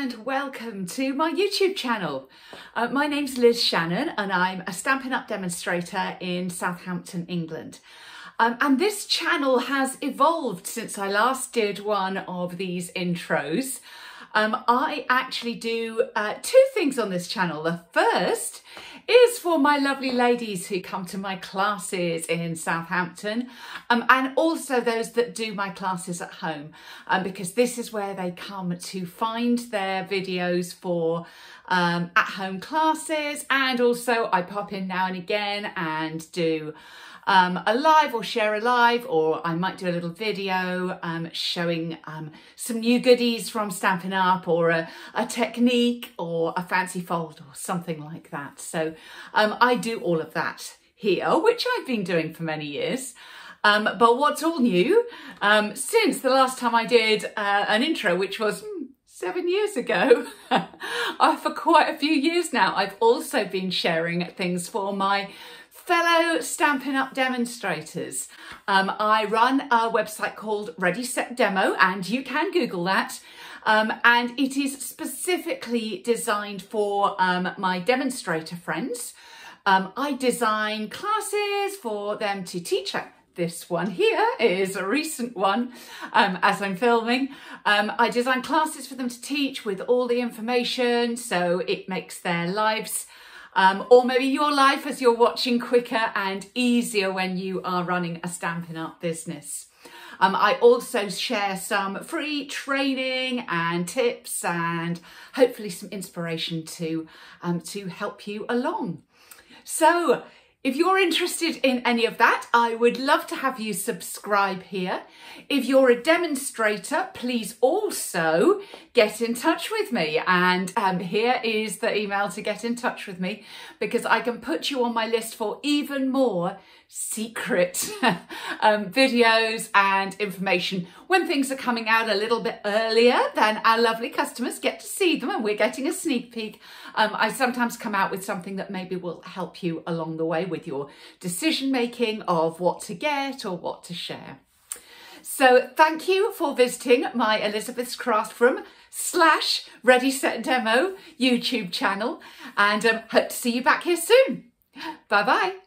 and welcome to my YouTube channel. My name's Liz Shannon and I'm a Stampin' Up demonstrator in Southampton, England. And this channel has evolved since I last did one of these intros. I actually do two things on this channel. The first is for my lovely ladies who come to my classes in Southampton, and also those that do my classes at home, because this is where they come to find their videos for at-home classes. And also I pop in now and again and do a live or share a live, or I might do a little video showing some new goodies from Stampin' Up, or a technique or a fancy fold or something like that. So I do all of that here, which I've been doing for many years. But what's all new since the last time I did an intro, which was 7 years ago, for quite a few years now, I've also been sharing things for my fellow Stampin' Up demonstrators. I run a website called Ready Set Demo, and you can Google that. And it is specifically designed for my demonstrator friends. I design classes for them to teach. This one here is a recent one as I'm filming. I design classes for them to teach with all the information, so it makes their lives or maybe your life as you're watching quicker and easier when you are running a Stampin' Up business. I also share some free training and tips and hopefully some inspiration to help you along. So if you're interested in any of that, I would love to have you subscribe here. If you're a demonstrator, please also get in touch with me. And here is the email to get in touch with me, because I can put you on my list for even more secret videos and information when things are coming out a little bit earlier than our lovely customers get to see them and we're getting a sneak peek. I sometimes come out with something that maybe will help you along the way with your decision making of what to get or what to share. So thank you for visiting my Elizabeth's Craft Room / Ready Set Demo YouTube channel, and hope to see you back here soon. Bye bye.